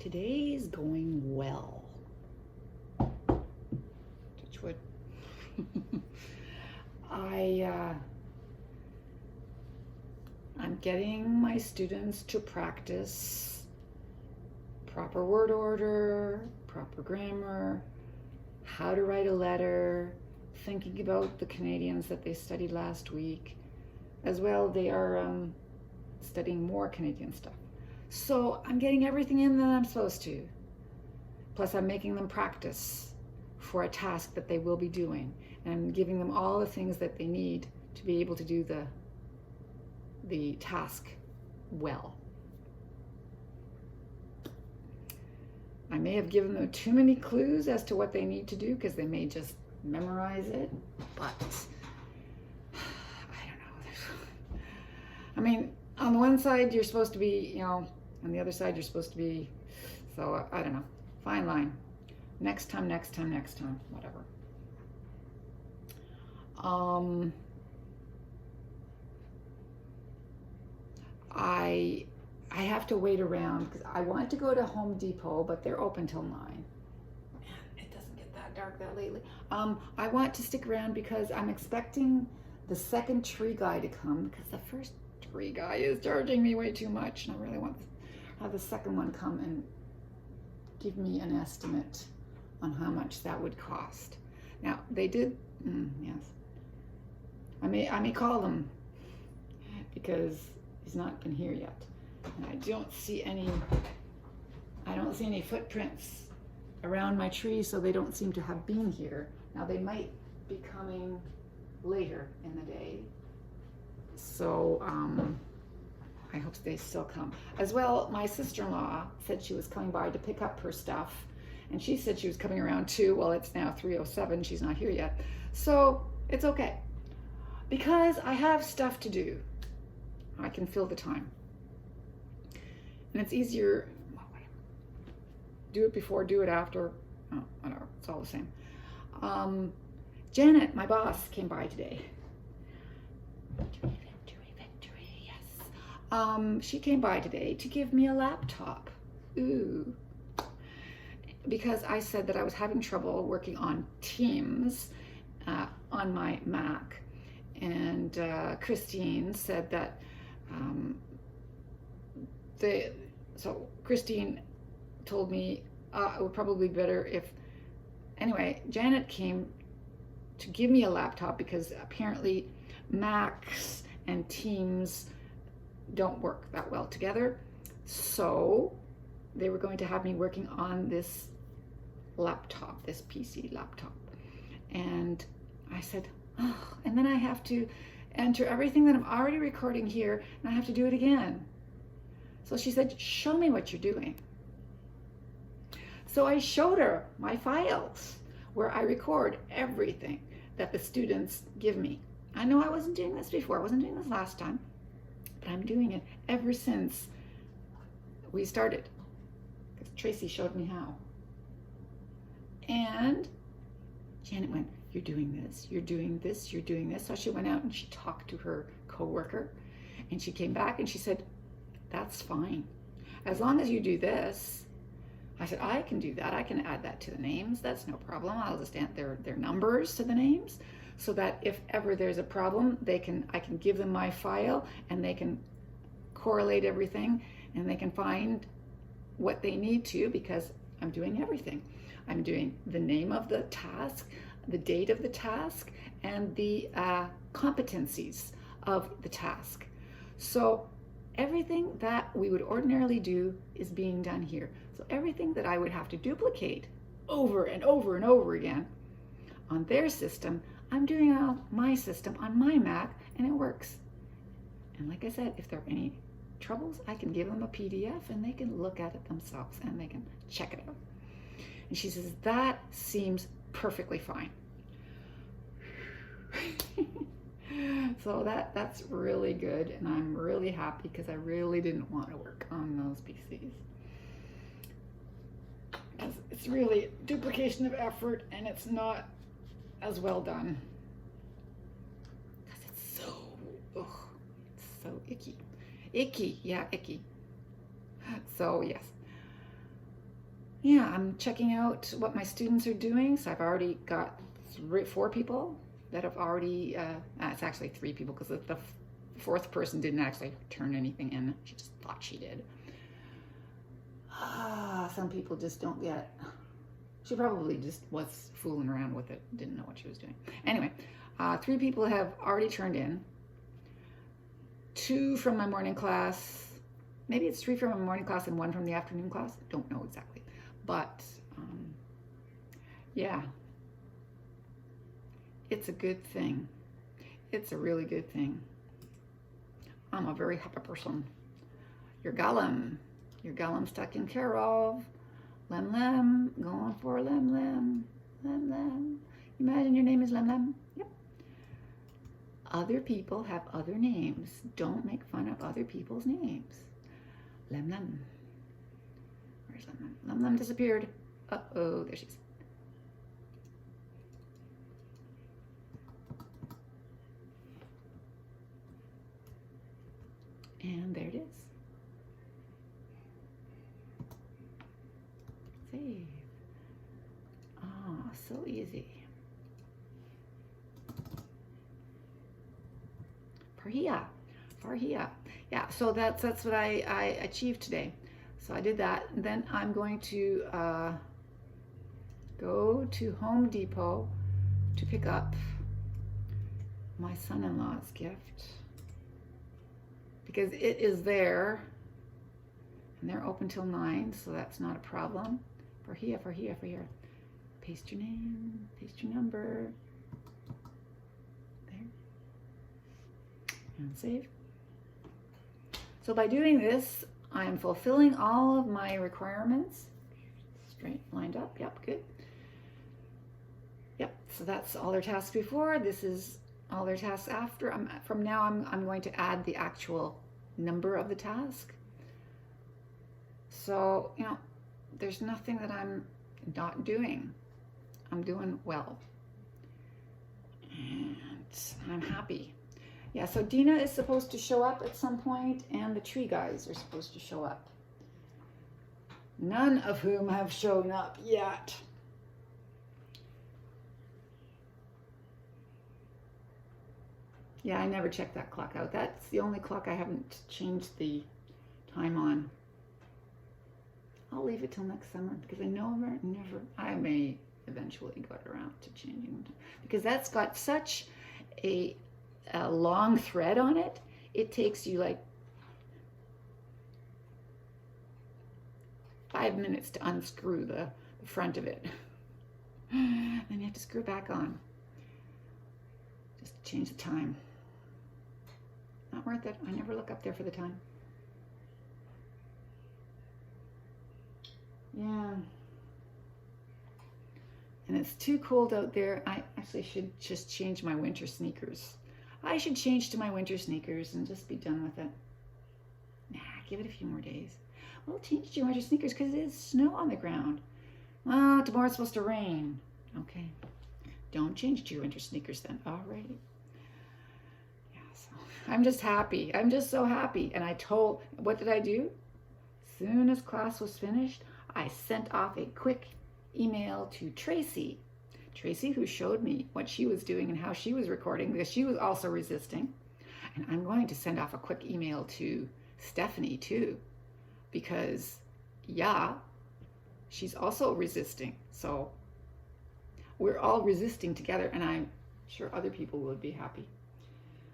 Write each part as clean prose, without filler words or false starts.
Today's going well. Touch wood. I'm getting my students to practice proper word order, proper grammar, how to write a letter, thinking about the Canadians that they studied last week. As well, they are studying more Canadian stuff. So I'm getting everything in that I'm supposed to. Plus I'm making them practice for a task that they will be doing. And I'm giving them all the things that they need to be able to do the task well. I may have given them too many clues as to what they need to do because they may just memorize it, but I don't know. I mean, on the one side you're supposed to be, on the other side you're supposed to be, so I don't know. Fine line. Next time, whatever. I have to wait around because I want to go to Home Depot, but they're open till 9. Man, it doesn't get that dark that lately. I want to stick around because I'm expecting the second tree guy to come because the first tree guy is charging me way too much, and I really want to have the second one come and give me an estimate on how much that would cost. Now they did, yes. I may call them because he's not been here yet, and I don't see any footprints around my tree, so they don't seem to have been here. Now they might be coming later in the day, so I hope they still come. As well, my sister-in-law said she was coming by to pick up her stuff, and she said she was coming around too. Well, it's now 3:07, she's not here yet, so it's okay because I have stuff to do. I can fill the time, and it's easier. Well, whatever. Do it before, do it after. Oh, whatever. It's all the same. Janet, my boss, came by today. Victory, yes. She came by today to give me a laptop. Ooh. Because I said that I was having trouble working on Teams on my Mac, and Christine said that so Christine told me it would probably be better if, anyway, Janet came to give me a laptop because apparently Macs and Teams don't work that well together. So they were going to have me working on this laptop, this PC laptop. And I said, oh, and then I have to enter everything that I'm already recording here, and I have to do it again. So she said, show me what you're doing. So I showed her my files where I record everything that the students give me. I know I wasn't doing this before. I wasn't doing this last time, but I'm doing it ever since we started because Tracy showed me how. And Janet went, you're doing this, you're doing this, you're doing this. So she went out and she talked to her coworker, and she came back and she said, that's fine. As long as you do this. I said, I can do that. I can add that to the names. That's no problem. I'll just add their numbers to the names so that if ever there's a problem, I can give them my file and they can correlate everything and they can find what they need to because I'm doing everything. I'm doing the name of the task, the date of the task, and the competencies of the task. So everything that we would ordinarily do is being done here. So everything that I would have to duplicate over and over and over again on their system, I'm doing on my system on my Mac, and it works. And like I said, if there are any troubles, I can give them a PDF and they can look at it themselves and they can check it out. And she says, that seems perfectly fine. So that's really good, and I'm really happy because I really didn't want to work on those PCs. Because it's really duplication of effort and it's not as well done. Because it's so icky. Icky, yeah, icky. So yes. yeah, I'm checking out what my students are doing. So I've already got 4 people that have already, it's actually 3 people because the 4th person didn't actually turn anything in. She just thought she did. Some people just don't get, she probably just was fooling around with it, didn't know what she was doing. Anyway, 3 people have already turned in. 2 from my morning class. Maybe it's 3 from my morning class and 1 from the afternoon class. Don't know exactly. But yeah, it's a good thing. It's a really good thing. I'm a very happy person. Your Galam's taken care of. Lem Lem, going for Lem Lem. Lem Lem. Imagine your name is Lem Lem. Yep. Other people have other names. Don't make fun of other people's names. Lem Lem. Where's Lem Lem? Lem Lem disappeared. Uh-oh, there she is. And there it is. Save. Ah, so easy. Farhia. Yeah, so that's what I achieved today. So I did that. And then I'm going to go to Home Depot to pick up my son-in-law's gift because it is there and they're open till 9, so that's not a problem. Farhia. Paste your name, paste your number. There. And save. So by doing this, I'm fulfilling all of my requirements. Straight, lined up, yep, good. Yep, so that's all their tasks before. This is all their tasks after. From now, I'm going to add the actual number of the task. So, you know, there's nothing that I'm not doing. I'm doing well. And I'm happy. Yeah, so Dina is supposed to show up at some point, and the tree guys are supposed to show up. None of whom have shown up yet. Yeah, I never checked that clock out. That's the only clock I haven't changed the time on. I'll leave it till next summer because I may eventually get around to changing it because that's got such a long thread on it. It takes you like 5 minutes to unscrew the front of it. Then you have to screw it back on just to change the time. Not worth it. I never look up there for the time. Yeah. And it's too cold out there. I actually should just change my winter sneakers. I should change to my winter sneakers and just be done with it. Nah, give it a few more days. Well, change to your winter sneakers because it is snow on the ground. Well, tomorrow it's supposed to rain. Okay. Don't change to your winter sneakers then. Alrighty. Yeah, so I'm just happy. I'm just so happy. And what did I do? As soon as class was finished, I sent off a quick email to Tracy, who showed me what she was doing and how she was recording because she was also resisting. And I'm going to send off a quick email to Stephanie too, because yeah, she's also resisting. So we're all resisting together, and I'm sure other people would be happy.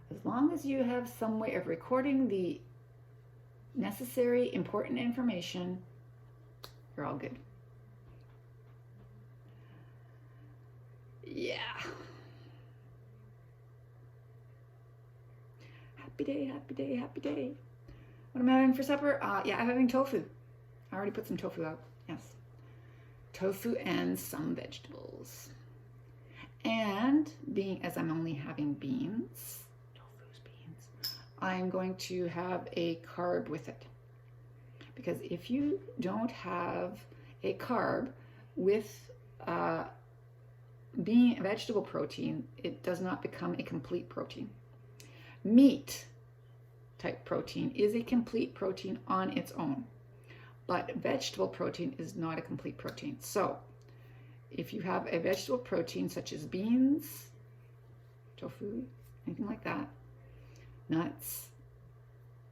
As long as you have some way of recording the necessary, important information, you're all good. Yeah. Happy day, happy day, happy day. What am I having for supper? Yeah, I'm having tofu. I already put some tofu out. Yes. Tofu and some vegetables. And as I'm only having beans, tofu's beans, I'm going to have a carb with it. Because if you don't have a carb with vegetable protein, it does not become a complete protein. Meat type protein is a complete protein on its own. But vegetable protein is not a complete protein. So if you have a vegetable protein such as beans, tofu, anything like that, nuts,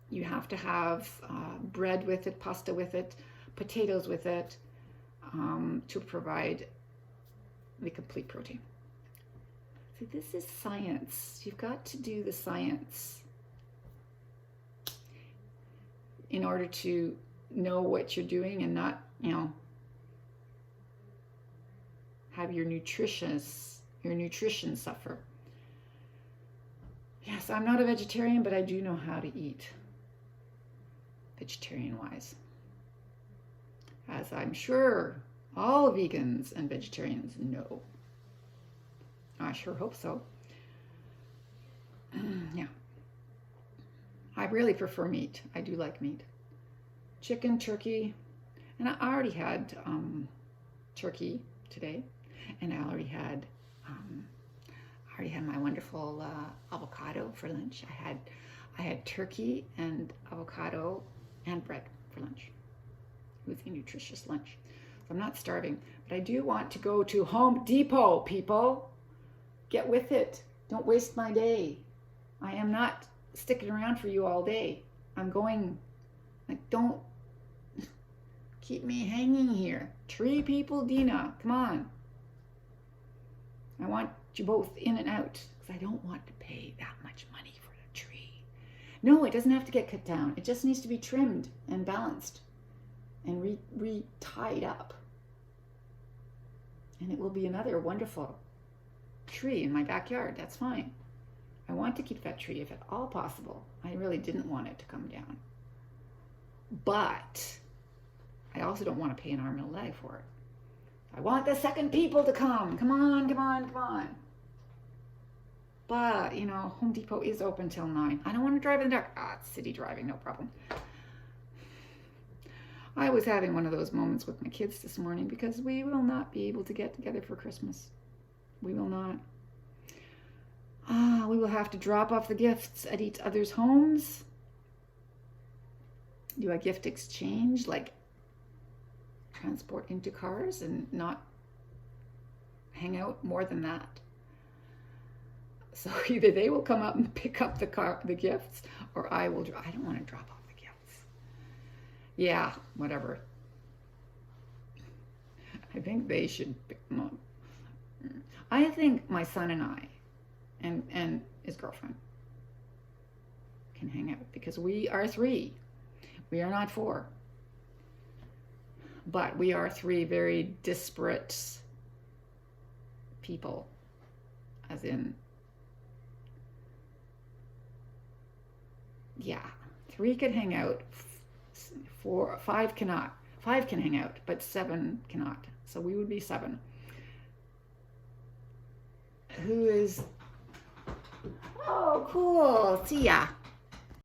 you have to have bread with it, pasta with it, potatoes with it, to provide the complete protein. See, this is science. You've got to do the science in order to know what you're doing and not, have your nutrition suffer. Yes, I'm not a vegetarian, but I do know how to eat vegetarian-wise. As I'm sure all vegans and vegetarians know. I sure hope so. Yeah. I really prefer meat. I do like meat. Chicken, turkey, and I already had turkey today, and I already had my wonderful avocado for lunch. I had turkey and avocado and bread for lunch. It was a nutritious lunch. So I'm not starving, but I do want to go to Home Depot, people. Get with it. Don't waste my day. I am not sticking around for you all day. I'm going. Don't keep me hanging here. Tree people, Dina, come on. I want you both in and out because I don't want to pay that much money for a tree. No, it doesn't have to get cut down. It just needs to be trimmed and balanced and re-tied up. And it will be another wonderful tree in my backyard. That's fine. I want to keep that tree if at all possible. I really didn't want it to come down. But I also don't want to pay an arm and a leg for it. I want the second people to come. Come on, come on, come on. But, Home Depot is open till 9. I don't want to drive in the dark. It's city driving, no problem. I was having one of those moments with my kids this morning because we will not be able to get together for Christmas. We will not. We will have to drop off the gifts at each other's homes. Do a gift exchange, like transport into cars and not hang out more than that. So either they will come up and pick up the gifts, or I will. I don't want to drop off the gifts. Yeah, whatever. I think they should pick them up. I think my son and I, and his girlfriend, can hang out because we are 3. We are not 4. But we are 3 very disparate people, as in, 3 can hang out, 5 cannot. 5 can hang out, but 7 cannot. So we would be 7. Who is, oh, cool, see ya.